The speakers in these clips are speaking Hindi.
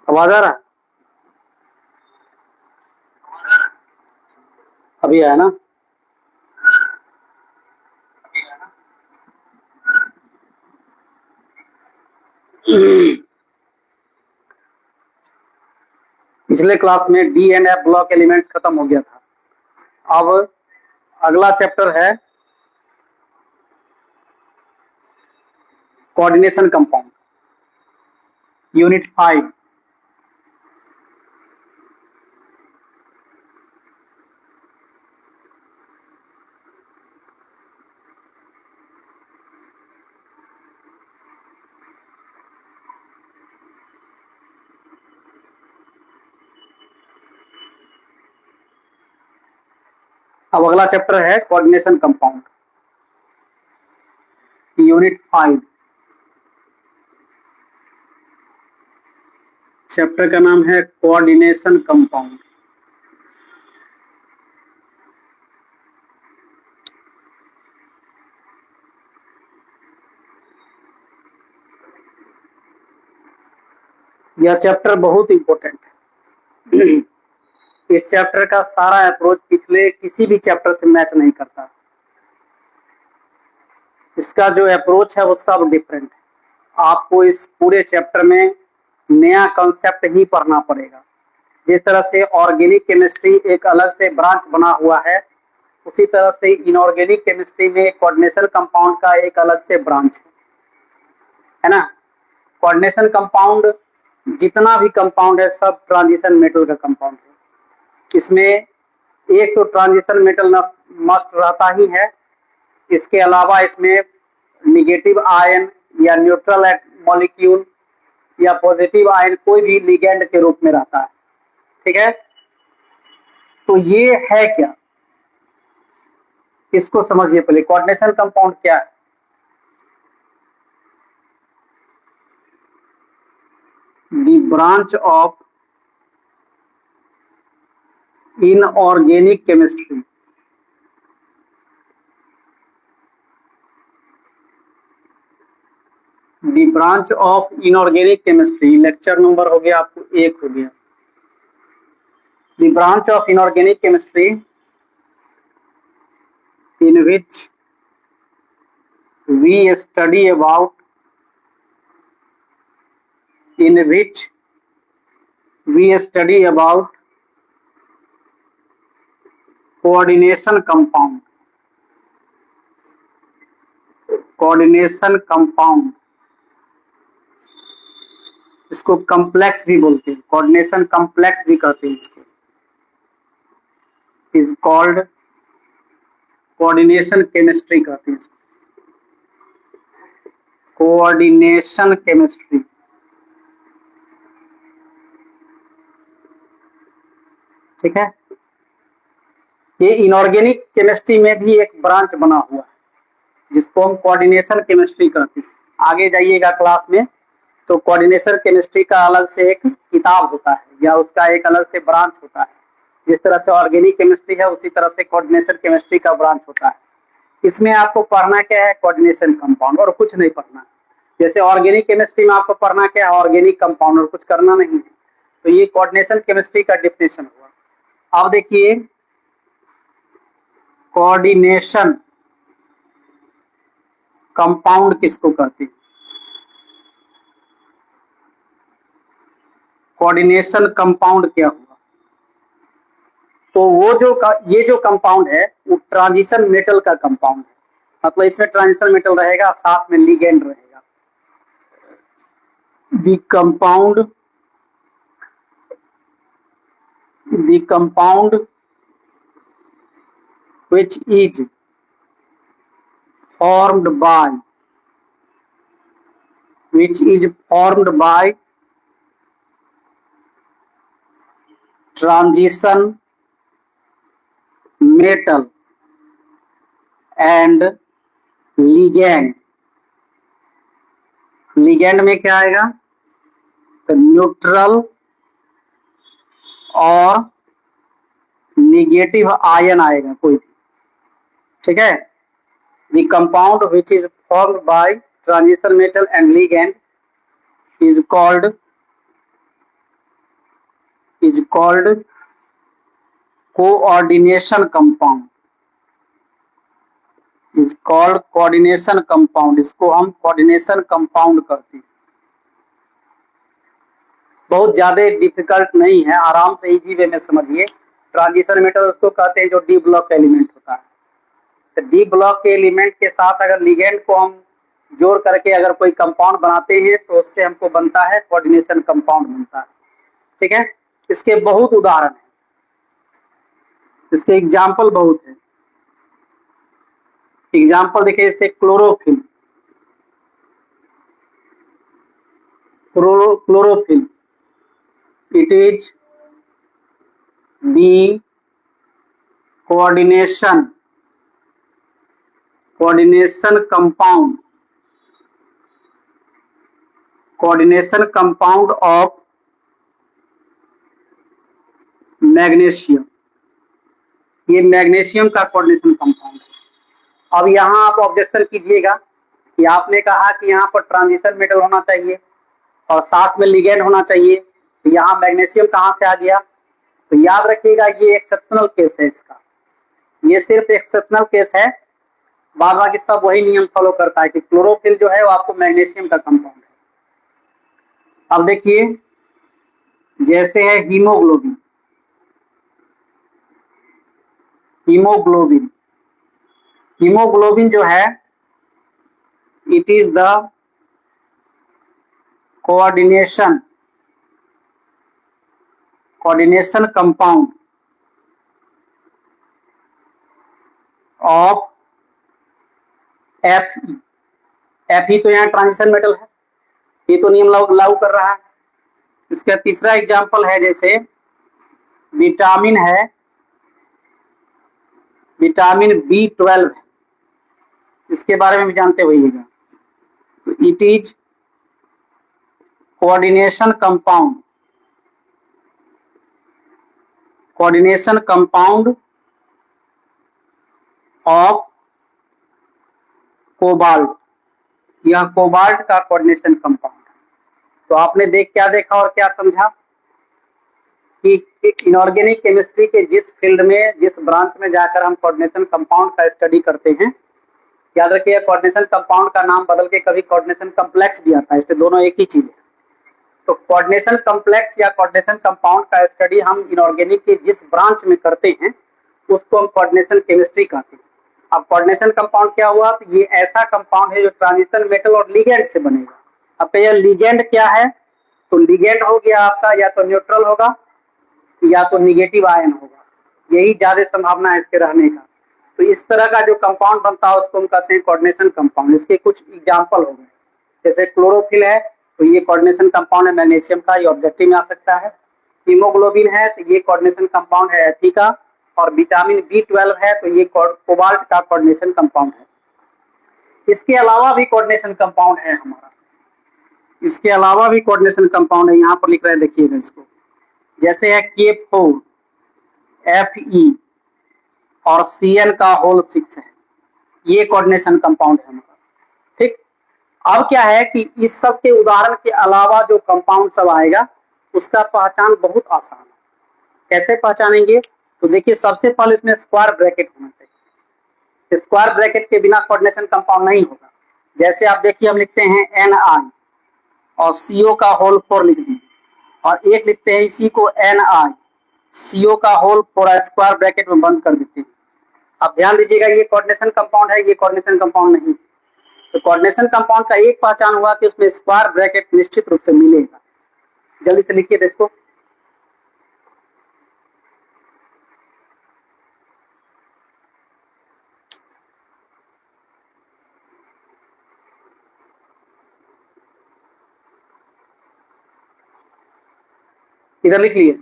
आवाज आ रहा है? अभी आया ना? पिछले क्लास में D and F block elements खत्म हो गया था। अब अगला चैप्टर है कोऑर्डिनेशन कंपाउंड, यूनिट 5। अब अगला चैप्टर है कोऑर्डिनेशन कंपाउंड, यूनिट 5। चैप्टर का नाम है कोऑर्डिनेशन कंपाउंड। यह चैप्टर बहुत इंपॉर्टेंट है। इस चैप्टर का सारा अप्रोच पिछले किसी भी चैप्टर से मैच नहीं करता। इसका जो अप्रोच है वो सब डिफरेंट है। आपको इस पूरे चैप्टर में नया कॉन्सेप्ट ही पढ़ना पड़ेगा। जिस तरह से ऑर्गेनिक केमिस्ट्री एक अलग से ब्रांच बना हुआ है, उसी तरह से इनऑर्गेनिक केमिस्ट्री में कोऑर्डिनेशन कंपाउंड का एक अलग से ब्रांच है ना। कोऑर्डिनेशन कंपाउंड जितना भी कंपाउंड है सब ट्रांजिशन मेटल का कंपाउंड है। इसमें एक तो ट्रांजिशन मेटल मस्ट रहता ही है। इसके अलावा इसमें निगेटिव आयन या न्यूट्रल मॉलिक्यूल या पॉजिटिव आयन कोई भी लिगेंड के रूप में रहता है। ठीक है, तो ये है क्या, इसको समझिए पहले। कोऑर्डिनेशन कंपाउंड क्या है? The branch of inorganic chemistry. The branch of inorganic chemistry, lecture number हो गया आपको 1 हो गया। The branch of inorganic chemistry in which we study about coordination compound। इसको कम्प्लेक्स भी बोलते हैं, कोऑर्डिनेशन कम्प्लेक्स भी कहते हैं इसको। इज कॉल्ड कोऑर्डिनेशन केमिस्ट्री कहते हैं इसको, कोऑर्डिनेशन केमिस्ट्री। ठीक है, ये इनऑर्गेनिक केमिस्ट्री में भी एक ब्रांच बना हुआ है जिसको हम कोऑर्डिनेशन केमिस्ट्री कहते हैं। आगे जाइएगा क्लास में तो कोऑर्डिनेशन केमिस्ट्री का अलग से एक किताब होता है या उसका एक अलग से ब्रांच होता है। जिस तरह से ऑर्गेनिक केमिस्ट्री है उसी तरह से कोऑर्डिनेशन केमिस्ट्री का ब्रांच होता है। इसमें आपको पढ़ना क्या है? कोऑर्डिनेशन कंपाउंड, और कुछ नहीं पढ़ना। जैसे ऑर्गेनिक केमिस्ट्री में आपको पढ़ना क्या है? ऑर्गेनिक कंपाउंड, और कुछ करना नहीं है। तो ये कोऑर्डिनेशन केमिस्ट्री का डेफिनेशन हुआ। अब देखिए, कोऑर्डिनेशन कंपाउंड किसको कहते हैं? कोऑर्डिनेशन कंपाउंड क्या हुआ? तो वो ये जो कंपाउंड है वो ट्रांजिशन मेटल का कंपाउंड है। मतलब इसमें ट्रांजिशन मेटल रहेगा, साथ में लिगेंड रहेगा। The compound which is formed by transition metal and ligand। Ligand में क्या आएगा? तो न्यूट्रल और निगेटिव आयन आएगा कोई भी। ठीक है, the compound which is formed by transition metal and ligand is called is called coordination compound, is called coordination compound. इसको हम कोऑर्डिनेशन कंपाउंड कहते हैं। बहुत ज्यादा डिफिकल्ट नहीं है, आराम से इजी वे में समझिए। ट्रांजिशन मेटल उसको कहते हैं जो डी ब्लॉक एलिमेंट होता है। तो डी ब्लॉक के एलिमेंट के साथ अगर लिगेंड को हम जोड़ करके अगर कोई कंपाउंड बनाते हैं तो उससे हमको बनता है कोऑर्डिनेशन कंपाउंड बनता है। ठीक है, इसके बहुत उदाहरण है, इसके एग्जाम्पल बहुत है। एग्जाम्पल देखिए, जैसे chlorophyll, chlorophyll, it is the coordination compound, coordination compound of magnesium. ये मैग्नीशियम का कोऑर्डिनेशन कंपाउंड है। अब यहाँ आप ऑब्जेक्शन कीजिएगा कि आपने कहा कि यहाँ पर ट्रांजिशन मेटल होना चाहिए और साथ में लिगेंड होना चाहिए, तो यहाँ मैग्नीशियम कहाँ से आ गया? तो याद रखिएगा ये एक्सेप्शनल केस है इसका, ये सिर्फ एक्सेप्शनल केस है। बाद बाकी सब वही नियम फॉलो करता है कि क्लोरोफिल जो है वो आपको मैग्नीशियम का कंपाउंड है। अब देखिए, जैसे है हीमोग्लोबिन, हीमोग्लोबिन, हीमोग्लोबिन जो है it is the coordination compound of Fe। Fe तो यहाँ ट्रांजिशन मेटल है, ये तो नियम लागू कर रहा है। इसका तीसरा एग्जांपल है, जैसे विटामिन है, विटामिन B12 है, इसके बारे में भी जानते होइएगा। तो it is coordination compound of cobalt, यह कोबाल्ट का कोऑर्डिनेशन कंपाउंड है। तो आपने क्या देखा और क्या समझा कि इनऑर्गेनिक केमिस्ट्री के जिस फील्ड में, जिस ब्रांच में जाकर हम कोऑर्डिनेशन कंपाउंड का स्टडी करते हैं, याद रखिए कोऑर्डिनेशन कंपाउंड का नाम बदल के कभी कोऑर्डिनेशन कॉम्प्लेक्स भी आता है, इसमें दोनों एक ही चीज है। तो कोऑर्डिनेशन कॉम्प्लेक्स या कोऑर्डिनेशन कंपाउंड का स्टडी हम इनऑर्गेनिक के जिस ब्रांच में करते हैं उसको हम कोऑर्डिनेशन केमिस्ट्री कहते हैं। अब कोऑर्डिनेशन कंपाउंड क्या हुआ? तो ये ऐसा कंपाउंड है जो ट्रांजिशन मेटल और लिगेंड से बनेगा। अब ये लिगेंड क्या है? तो लिगेंड हो गया आपका या तो न्यूट्रल होगा या तो निगेटिव आयन होगा, यही ज्यादा संभावना है इसके रहने का। तो इस तरह का जो कंपाउंड बनता है उसको हम कहते हैं कोऑर्डिनेशन कंपाउंड। इसके कुछ एग्जांपल हो गए, जैसे क्लोरोफिल है तो ये कोऑर्डिनेशन कंपाउंड है मैग्नीशियम का, ये ऑब्जेक्टिव में आ सकता है। हीमोग्लोबिन है तो ये कोऑर्डिनेशन कंपाउंड है Fe का, और विटामिन B12 है तो ये कोबाल्ट का कोऑर्डिनेशन कंपाउंड है। इसके अलावा भी कोऑर्डिनेशन कंपाउंड है हमारा, इसके अलावा भी कोऑर्डिनेशन कंपाउंड है, यहाँ पर लिख रहे हैं देखिएगा इसको, जैसे है K4 Fe और Cn का होल 6 है, ये कोऑर्डिनेशन कंपाउंड है हमारा। ठीक, अब क्या है कि इस सब के उदाहरण के अलावा जो कंपाउंड सब आएगा उसका पहचान बहुत आसान है। कैसे पहचानेंगे? तो देखिए, सबसे पहले इसमें स्क्वायर ब्रैकेट होना चाहिए, स्क्वायर ब्रैकेट के बिना कोऑर्डिनेशन कंपाउंड नहीं होगा। जैसे आप देखिए, हम लिखते हैं Ni और CO का होल 4 लिख दी, और एक लिखते हैं इसी को Ni CO का होल 4 स्क्वायर ब्रैकेट में बंद कर देते हैं। अब ध्यान दीजिएगा, ये कोऑर्डिनेशन कंपाउंड है, ये कोऑर्डिनेशन कंपाउंड नहीं। तो कोऑर्डिनेशन कंपाउंड का एक पहचान हुआ कि उसमें स्क्वायर ब्रैकेट निश्चित रूप से मिलेगा। जल्दी से लिखिए इसको, इधर लिख लिए।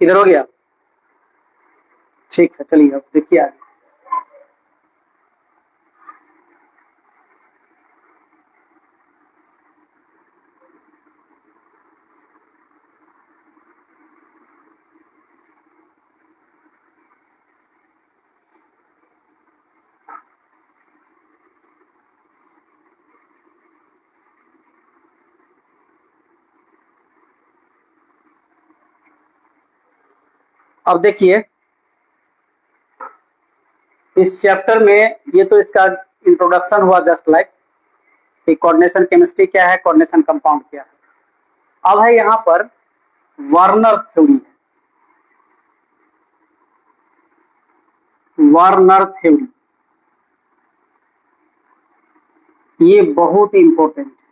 इधर हो गया, ठीक है। चलिए अब देखिए आगे। अब देखिए इस चैप्टर में ये तो इसका इंट्रोडक्शन हुआ जस्ट लाइक कि कोऑर्डिनेशन केमिस्ट्री क्या है, कोऑर्डिनेशन कंपाउंड क्या है। अब है यहाँ पर वार्नर थ्योरी। वार्नर थ्योरी ये बहुत इंपॉर्टेंट है।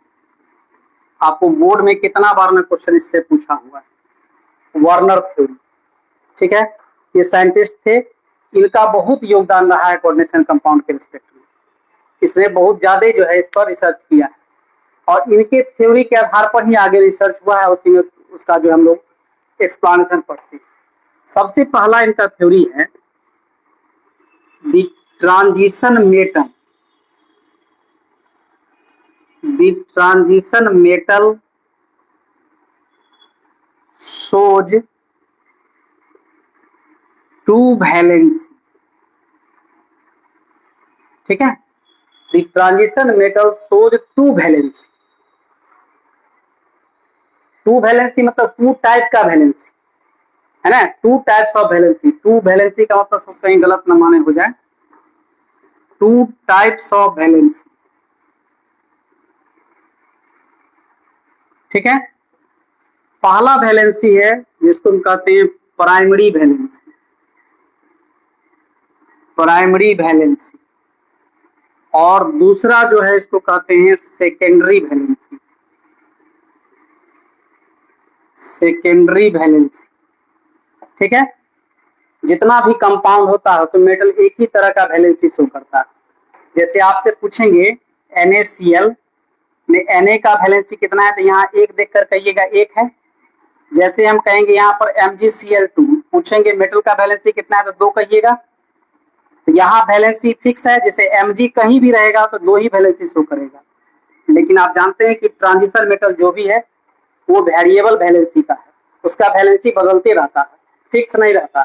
आपको बोर्ड में कितना बार में क्वेश्चन इससे पूछा हुआ है। वार्नर थ्योरी, ठीक है, ये साइंटिस्ट थे, इनका बहुत योगदान रहा है कोऑर्डिनेशन कंपाउंड के रिस्पेक्ट में। इसने बहुत ज्यादा जो है इस पर रिसर्च किया है और इनके थ्योरी के आधार पर ही आगे रिसर्च हुआ है, उसी में उसका जो हम लोग एक्सप्लेनेशन पढ़ते हैं। सबसे पहला इनका थ्योरी है the transition metal. The transition metal shows two valency, ठीक है। The transition metal shows two valency. Two valency मतलब टू टाइप का वैलेंसी है ना, two types of valency. Two valency का मतलब सब कहीं गलत न माने हो जाए। टू टाइप्स ऑफ वैलेंसी, ठीक है। पहला वैलेंसी है जिसको हम कहते हैं प्राइमरी वैलेंसी। Primary valency. और दूसरा जो है इसको कहते हैं सेकेंडरी वैलेंसी। सेकेंडरी वैलेंसी, ठीक है। जितना भी कंपाउंड होता है उसमें मेटल एक ही तरह का वैलेंसी शो करता है। जैसे आपसे पूछेंगे NaCl में Na का वैलेंसी कितना है, तो यहाँ एक देखकर कहिएगा एक है। जैसे हम कहेंगे यहाँ पर MgCl2, पूछेंगे मेटल का वैलेंसी कितना है तो दो कहिएगा। तो यहाँ वैलेंसी फिक्स है, जैसे Mg कहीं भी रहेगा तो दो ही वैलेंसी शो करेगा। लेकिन आप जानते हैं कि ट्रांजिशन मेटल जो भी है वो वेरिएबल वैलेंसी का है, उसका वैलेंसी बदलते रहता है, फिक्स नहीं रहता।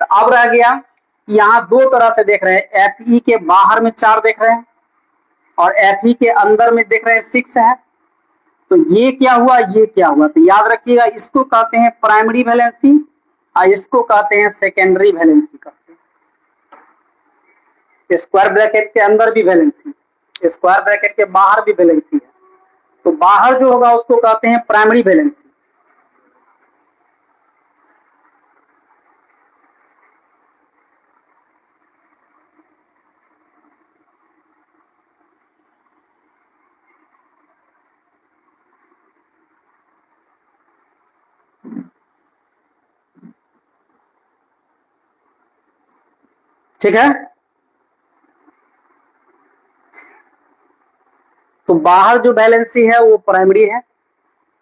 तो अब रह गया कि यहाँ दो तरह से देख रहे हैं, Fe के बाहर में 4 देख रहे हैं और Fe के अंदर में देख रहे हैं 6 है। तो ये क्या हुआ, ये क्या हुआ, तो याद रखिएगा इसको कहते हैं प्राइमरी वैलेंसी और इसको कहते हैं सेकेंडरी वैलेंसी कहते हैं। स्क्वायर ब्रैकेट के अंदर भी वैलेंसी, स्क्वायर ब्रैकेट के बाहर भी वैलेंसी है। तो बाहर जो होगा उसको कहते हैं प्राइमरी वैलेंसी। ठीक है, तो बाहर जो वैलेंसी है वो प्राइमरी है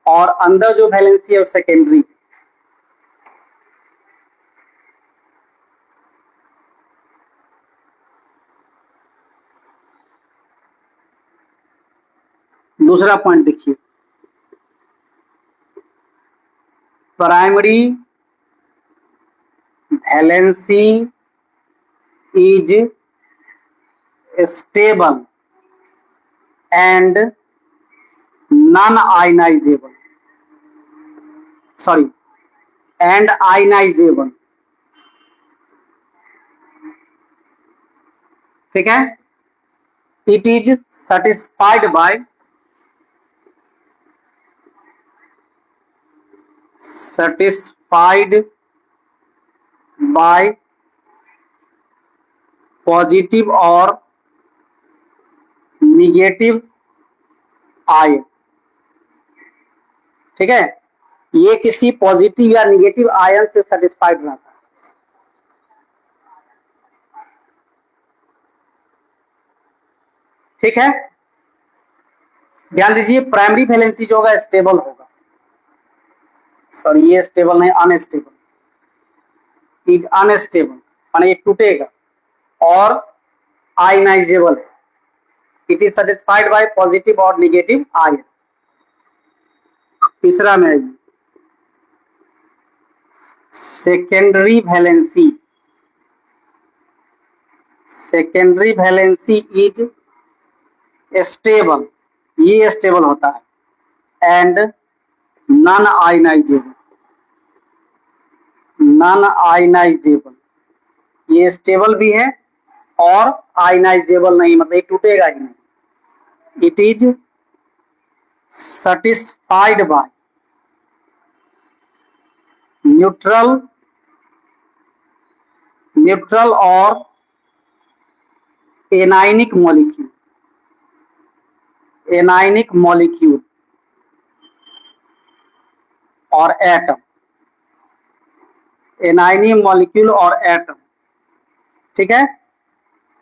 और अंदर जो वैलेंसी है वो सेकेंडरी। दूसरा पॉइंट देखिए, primary valency is stable and non ionizable, sorry and ionizable, ठीक है। It is satisfied by positive और निगेटिव आयन, ठीक है। ये किसी पॉजिटिव या निगेटिव आयन से सेटिस्फाइड रहता है, ठीक है। ध्यान दीजिए प्राइमरी वैलेंसी जो होगा स्टेबल होगा, सॉरी ये स्टेबल नहीं, अनस्टेबल, इज अनस्टेबल माने ये टूटेगा, और आयनाइजेबल है, it is satisfied by positive और निगेटिव आयन। तीसरा में secondary valency, secondary valency is stable, ये स्टेबल होता है, and non ionizable, non ionizable. ये स्टेबल भी है और आयनाइजेबल नहीं, मतलब ये टूटेगा ही नहीं। It is satisfied by neutral और एनाइनिक मॉलिक्यूल और एटम, एनाइनिक मॉलिक्यूल और एटम। ठीक है,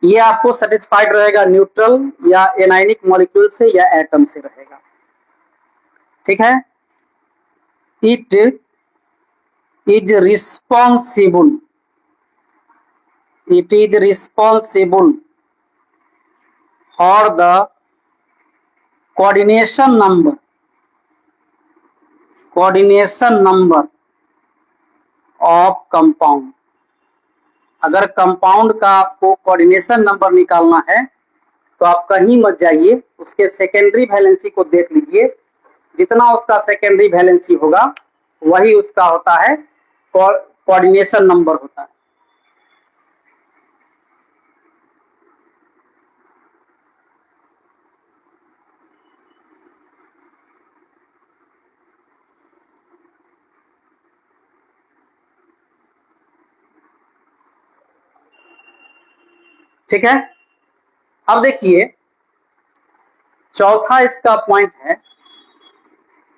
ये आपको सेटिस्फाइड रहेगा न्यूट्रल या एनाइनिक मॉलिक्यूल से या एटम से रहेगा। ठीक है, it is responsible for the coordination number of compound. अगर कंपाउंड का आपको कोऑर्डिनेशन नंबर निकालना है तो आप कहीं मत जाइए, उसके सेकेंडरी वैलेंसी को देख लीजिए। जितना उसका सेकेंडरी वैलेंसी होगा वही उसका होता है कोऑर्डिनेशन नंबर होता है। ठीक है, अब देखिए चौथा इसका पॉइंट है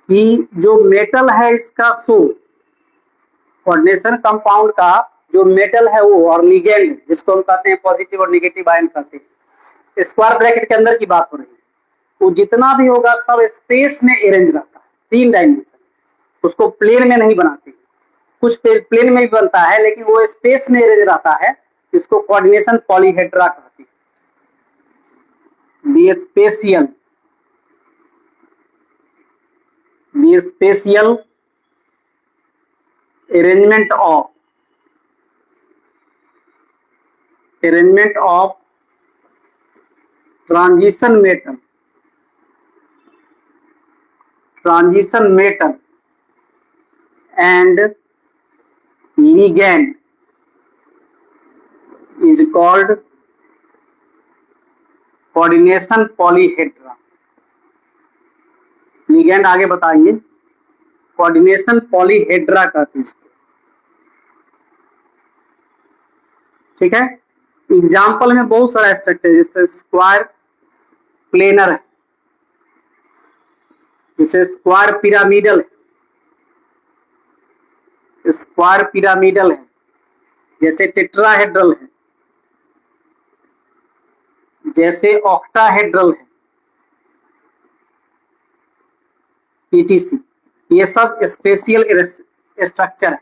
कि जो मेटल है इसका कोऑर्डिनेशन कंपाउंड का जो मेटल है वो और लिगेंड जिसको हम कहते हैं पॉजिटिव और नेगेटिव आयन कहते हैं, स्क्वायर ब्रैकेट के अंदर की बात हो रही है, वो जितना भी होगा सब स्पेस में अरेंज रहता है, 3 डायमेंशन। उसको प्लेन में नहीं बनाते, कुछ प्लेन में भी बनता है लेकिन वो स्पेस में अरेंज रहता है। इसको कोऑर्डिनेशन पॉलीहेड्रा कहते हैं। The spatial arrangement of transition metal and ligand is called coordination polyhedra. Ligand आगे बताइए, कोऑर्डिनेशन पॉलीहेड्रा कहते हैं इसको। ठीक है, एग्जाम्पल में बहुत सारा स्ट्रक्चर जैसे स्क्वायर प्लेनर है, जैसे स्क्वायर पिरामिडल है, जैसे टेट्राहेड्रल है, जैसे ऑक्टाहेड्रल है, ETC। ये सब स्पेशियल स्ट्रक्चर है।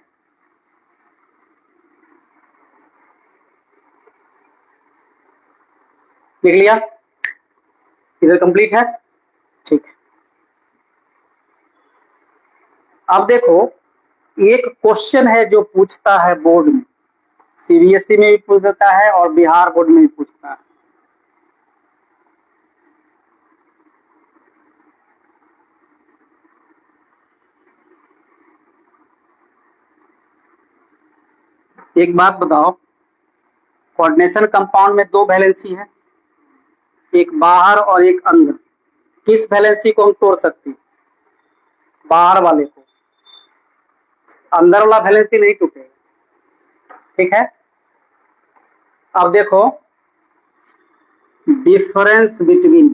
देख लिया, इधर कंप्लीट है। ठीक है, अब देखो एक क्वेश्चन है जो पूछता है बोर्ड में, CBSE में भी पूछ देता है और बिहार बोर्ड में भी पूछता है। एक बात बताओ, कोऑर्डिनेशन कंपाउंड में 2 वैलेंसी है, एक बाहर और एक अंदर। किस वैलेंसी को हम तोड़ सकते हैं? बाहर वाले को, अंदर वाला वैलेंसी नहीं टूटेगा। ठीक है, अब देखो difference between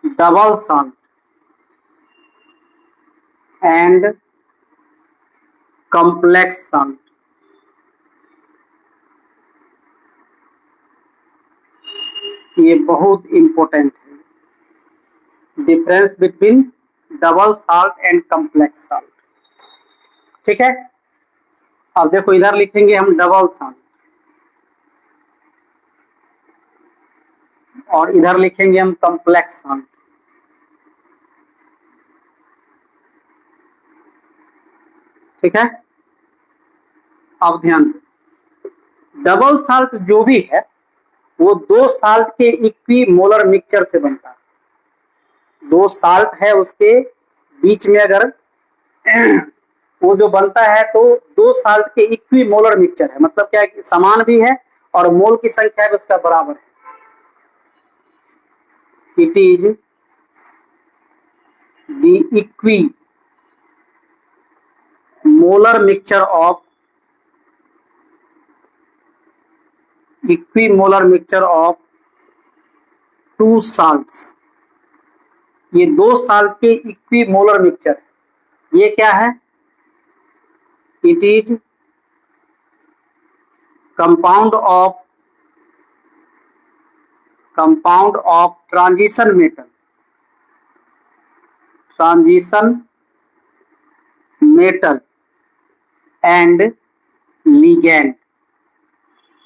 double salt and complex salt. ये बहुत इंपॉर्टेंट है, difference between double salt and complex salt. ठीक है, अब देखो इधर लिखेंगे हम डबल सॉल्ट और इधर लिखेंगे हम कॉम्प्लेक्स सॉल्ट। ठीक है, अब ध्यान दो, डबल सॉल्ट जो भी है वो 2 साल्ट के इक्वी मोलर मिक्सचर से बनता है। दो साल्ट है उसके बीच में अगर वो जो बनता है तो दो साल्ट के इक्वी मोलर मिक्सचर है, मतलब क्या है कि समान भी है और मोल की संख्या भी उसका बराबर है। It is the equimolar mixture of two salts. ये दो साल्ट के इक्वी मोलर मिक्सचर है। ये क्या है? It is compound of transition metal and ligand.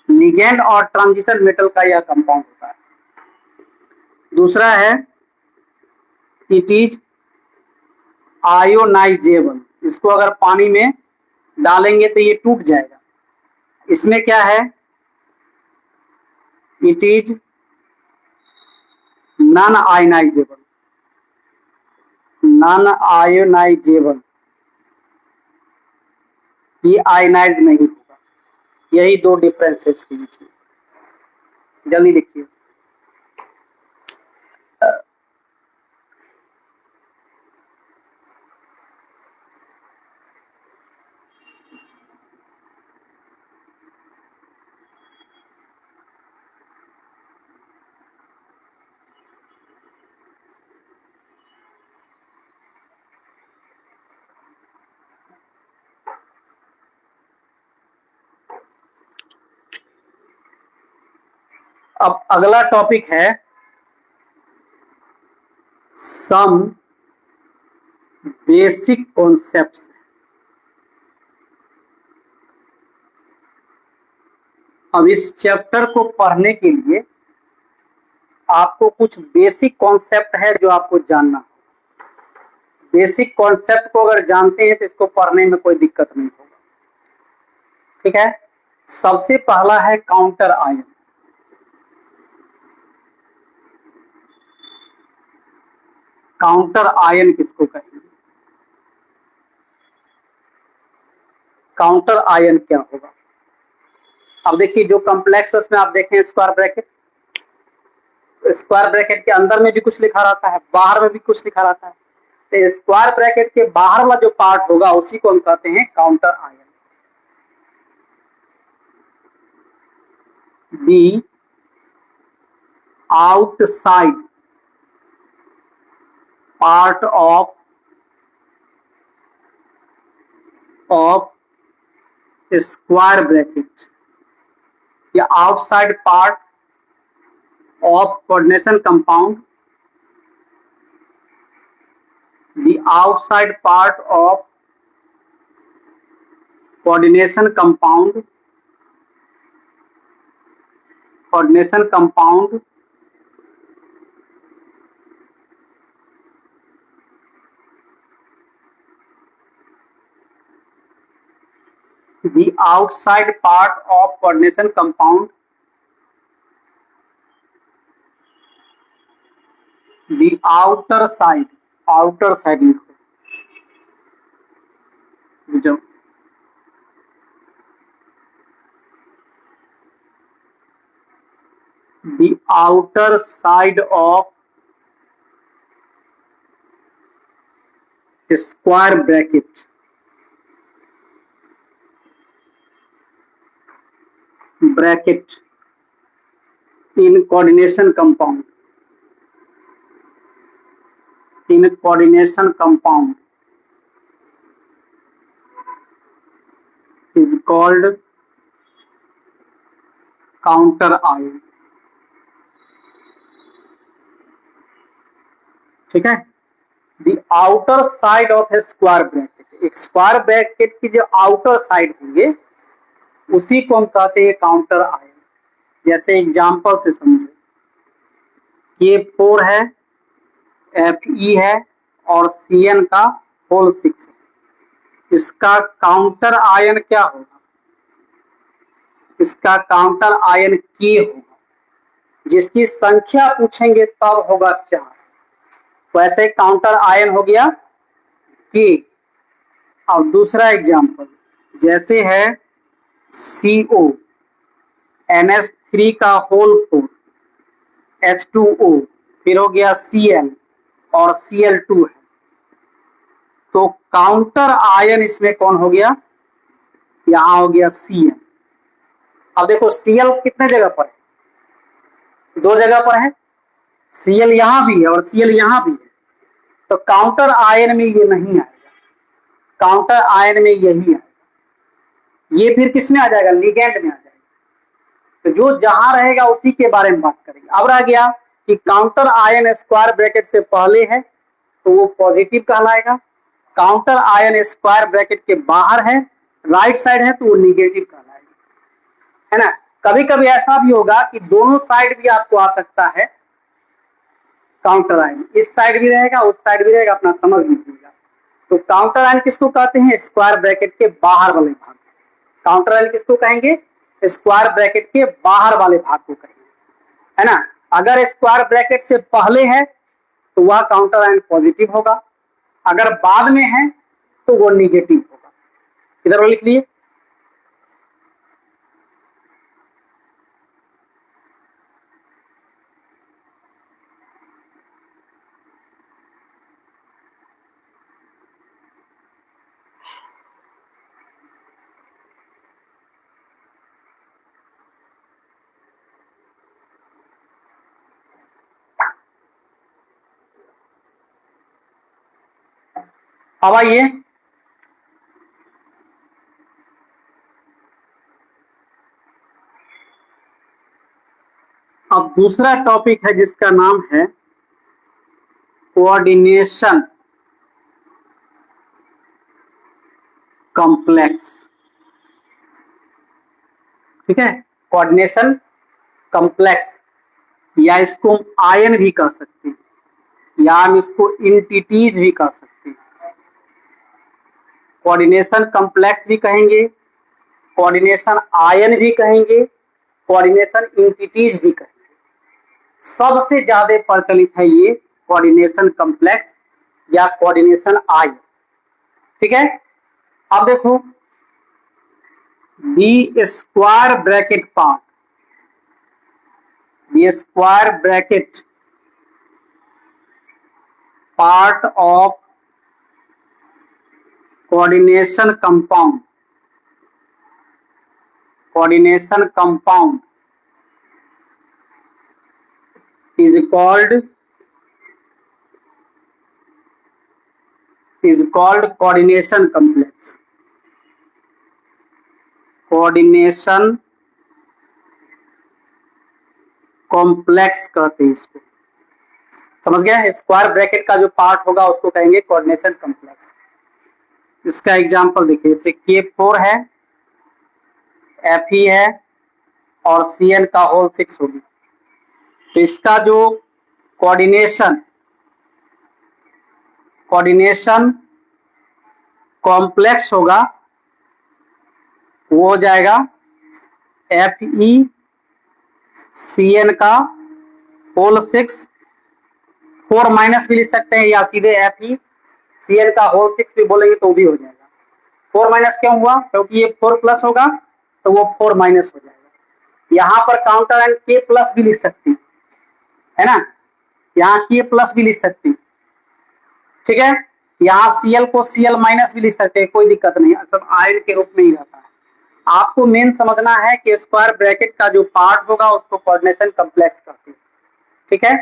Ligand और ट्रांजिशन मेटल का यह कंपाउंड होता है। दूसरा है इट इज आयोनाइजेबल। इसको अगर पानी में डालेंगे तो ये टूट जाएगा। इसमें क्या है? It is non ionisable. ये आयनाइज नहीं होगा। यही दो डिफरेंसेस के बीच में। जल्दी लिखिए। अब अगला टॉपिक है सम बेसिक कॉन्सेप्ट्स। अब इस चैप्टर को पढ़ने के लिए आपको कुछ बेसिक कॉन्सेप्ट है जो आपको जानना है। बेसिक कॉन्सेप्ट को अगर जानते हैं तो इसको पढ़ने में कोई दिक्कत नहीं होगा। ठीक है। सबसे पहला है काउंटर आयन। काउंटर आयन किसको कहेंगे? काउंटर आयन क्या होगा? अब देखिए, जो कॉम्प्लेक्स है उसमें आप देखें स्क्वायर ब्रैकेट के अंदर में भी कुछ लिखा रहता है, बाहर में भी कुछ लिखा रहता है। तो स्क्वायर ब्रैकेट के बाहर वाला जो पार्ट होगा उसी को हम कहते हैं counter ion. The outside part of square bracket या outside part of coordination compound, the outside part of coordination compound the outside part of coordination compound, the outer side लिखो। the outer side of square bracket in coordination compound is called counter ion। ठीक है। The outer side of A square bracket, एक स्क्वायर ब्रैकेट की जो आउटर साइड होंगे उसी को हम कहते हैं काउंटर आयन। जैसे एग्जांपल से समझो, K4 है, Fe है और Cn का होल 6 है। इसका काउंटर आयन क्या होगा? इसका काउंटर आयन K होगा। जिसकी संख्या पूछेंगे तब होगा 4। वैसे काउंटर आयन हो गया के। अब दूसरा एग्जांपल जैसे है CO NH3 का होल 4 H2O, फिर हो गया Cl और Cl2 है, तो काउंटर आयन इसमें कौन हो गया, यहां हो गया Cl। अब देखो Cl कितने जगह पर है, दो जगह पर है, Cl यहां भी है और Cl यहां भी है, तो काउंटर आयन में ये नहीं आएगा, काउंटर आयन में यही आएगा, ये फिर किस में आ जाएगा, लिगेंड में आ जाएगा। तो जो जहां रहेगा उसी के बारे में बात करेंगे। अब रह गया कि काउंटर आयन स्क्वायर ब्रैकेट से पहले है तो वो पॉजिटिव कहलाएगा, काउंटर आयन स्क्वायर ब्रैकेट के बाहर है, राइट साइड है, तो वो निगेटिव कहलाएगा, है ना। कभी कभी ऐसा भी होगा कि दोनों साइड भी आपको आ सकता है काउंटर आयन, इस साइड भी रहेगा उस साइड भी रहेगा, अपना समझ लीजिएगा। तो काउंटर आयन किसको कहते हैं, स्क्वायर ब्रैकेट के बाहर वाले भाग। काउंटर आयन किसको कहेंगे, स्क्वायर ब्रैकेट के बाहर वाले भाग को कहेंगे, है ना। अगर स्क्वायर ब्रैकेट से पहले है तो वह काउंटर आयन पॉजिटिव होगा, अगर बाद में है तो वो निगेटिव होगा। इधर लिख लिए। अब आइए अब दूसरा टॉपिक है जिसका नाम है कोऑर्डिनेशन कॉम्प्लेक्स। ठीक है, कोऑर्डिनेशन कॉम्प्लेक्स, या इसको हम आयन भी कह सकते हैं, या हम इसको इंटिटीज भी कह सकते हैं। कोऑर्डिनेशन कॉम्प्लेक्स भी कहेंगे, कोऑर्डिनेशन आयन भी कहेंगे, कोऑर्डिनेशन इंटिटीज भी कहेंगे। सबसे ज्यादा प्रचलित है ये कोऑर्डिनेशन कॉम्प्लेक्स या कोऑर्डिनेशन आयन। ठीक है, अब देखो the square bracket part, the square bracket part of coordination compound, coordination compound is called coordination complex, coordination complex कहते हैं इसको। समझ गया, स्क्वायर ब्रैकेट का जो पार्ट होगा उसको कहेंगे कोऑर्डिनेशन कॉम्प्लेक्स। इसका एग्जांपल देखिए, जैसे K4 है, Fe है और Cl का होल 6 होगी, तो इसका जो कोऑर्डिनेशन कॉम्प्लेक्स होगा वो हो जाएगा FeCN का होल 6, 4 माइनस भी लिख सकते हैं या सीधे FeCN का होल 6 भी बोलेंगे तो भी हो जाएगा। 4 माइनस क्यों हुआ, क्योंकि ये 4 प्लस होगा तो वो 4 माइनस हो जाएगा। यहाँ पर काउंटर एंड K प्लस भी लिख सकते हैं, है ना, यहाँ K प्लस भी लिख सकते हैं। ठीक है, यहाँ Cl को Cl माइनस भी लिख सकते हैं, कोई दिक्कत नहीं, सब आयन के रूप में ही रहता है। आपको मेन समझना है कि स्क्वायर ब्रैकेट का जो पार्ट होगा उसको कोऑर्डिनेशन कॉम्प्लेक्स कहते हैं। ठीक है,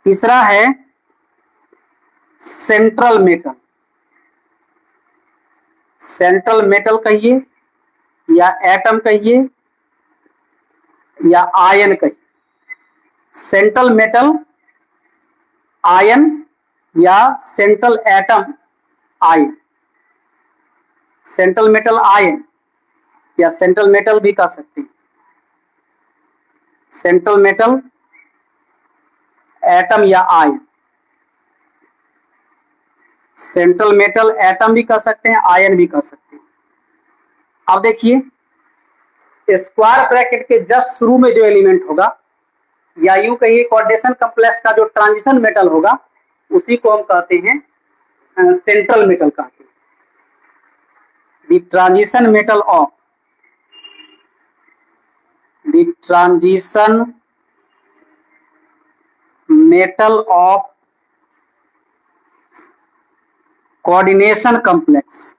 तीसरा है सेंट्रल मेटल। सेंट्रल मेटल कहिए या एटम कहिए या आयन कहिए, सेंट्रल मेटल आयन या central atom ion, central metal ion या सेंट्रल मेटल भी कह सकते हैं, सेंट्रल मेटल एटम या आयन, सेंट्रल मेटल एटम भी कह सकते हैं, आयन भी कह सकते हैं। अब देखिए स्क्वायर ब्रैकेट के जस्ट शुरू में जो एलिमेंट होगा या यूं कहिए कोऑर्डिनेशन कॉम्प्लेक्स का जो ट्रांजिशन मेटल होगा उसी को हम कहते हैं सेंट्रल मेटल कहते हैं। The transition metal of coordination complex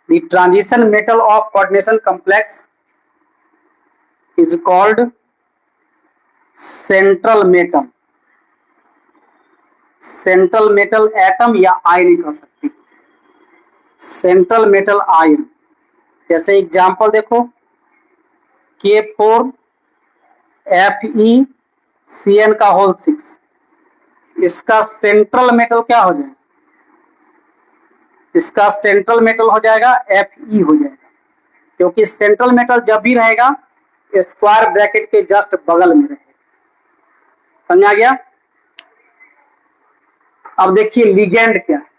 the transition metal of coordination complex is called central metal atom या आयन कह सकते हैं, सेंट्रल मेटल आयन। जैसे एग्जांपल देखो K4Fe का होल 6, इसका सेंट्रल मेटल क्या हो जाएगा, इसका सेंट्रल मेटल हो जाएगा Fe हो जाएगा, क्योंकि सेंट्रल मेटल जब भी रहेगा स्क्वायर ब्रैकेट के जस्ट बगल में रहेगा। समझा गया? अब देखिए लिगेंड क्या है।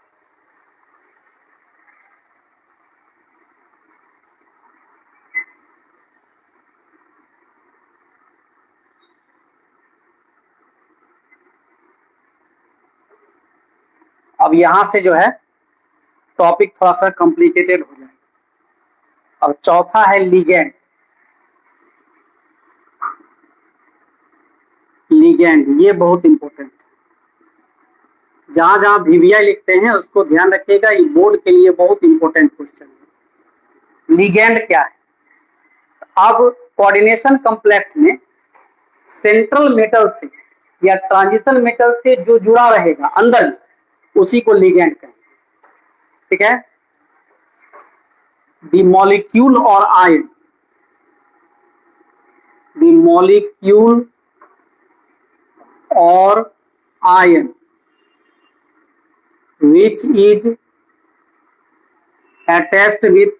अब यहां से जो है टॉपिक थोड़ा सा कॉम्प्लिकेटेड हो जाएगा। अब चौथा है लिगेंड। ये बहुत इंपॉर्टेंट है, जहां जहां वीवीआई लिखते हैं उसको ध्यान रखिएगा, ये बोर्ड के लिए बहुत इंपॉर्टेंट क्वेश्चन है। लिगेंड क्या है? अब कोऑर्डिनेशन कॉम्प्लेक्स में सेंट्रल मेटल से या ट्रांजिशन मेटल से जो जुड़ा रहेगा अंदर, उसी को लिगेंड कहेंगे। ठीक है? द मॉलिक्यूल और आयन, द मॉलिक्यूल और ion which is attached with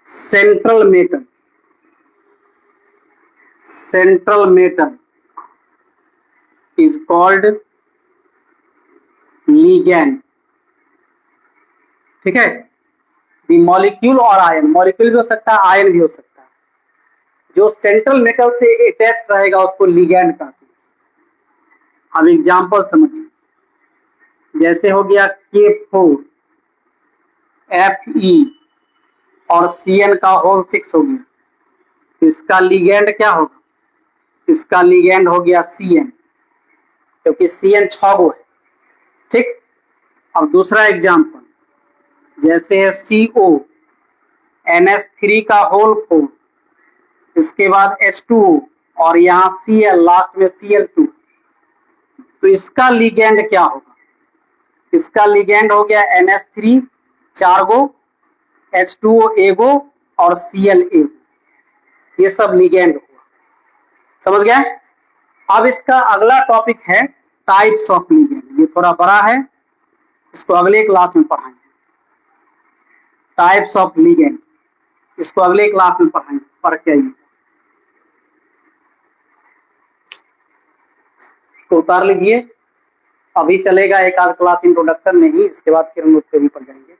central metal is called ligand। ठीक है? दी मॉलिक्यूल और आयन, मॉलिक्यूल भी हो सकता है, आयन भी हो सकता है, जो सेंट्रल मेटल से अटैच रहेगा उसको लिगैंड कहते हैं। अब एग्जांपल समझिए, जैसे हो गया K4Fe और Cn का होल 6 हो गया, इसका लिगैंड क्या होगा, इसका लिगैंड हो गया Cn, क्योंकि Cn 6 गो है। ठीक? अब दूसरा एग्जांपल, जैसे है CONH3 का होल 4, इसके बाद H2O और यहाँ Cl लास्ट में Cl2, तो इसका लिगैंड क्या होगा, इसका लिगैंड हो गया NH3 4 गो, H2O एगो और Cl एगो, ये सब लिगैंड हुआ। समझ गया? अब इसका अगला टॉपिक है टाइप्स ऑफ लिगैंड। ये थोड़ा बड़ा है, इसको अगले क्लास में पढ़ाएंगे। टाइप्स ऑफ लिगैंड, इसको अगले क्लास में पढ़ाएंगे, पढ़ के आइए। तो उतार लीजिए, अभी चलेगा एक आध क्लास इंट्रोडक्शन में ही, इसके बाद फिर हम लोग थ्योरी पर जाएंगे।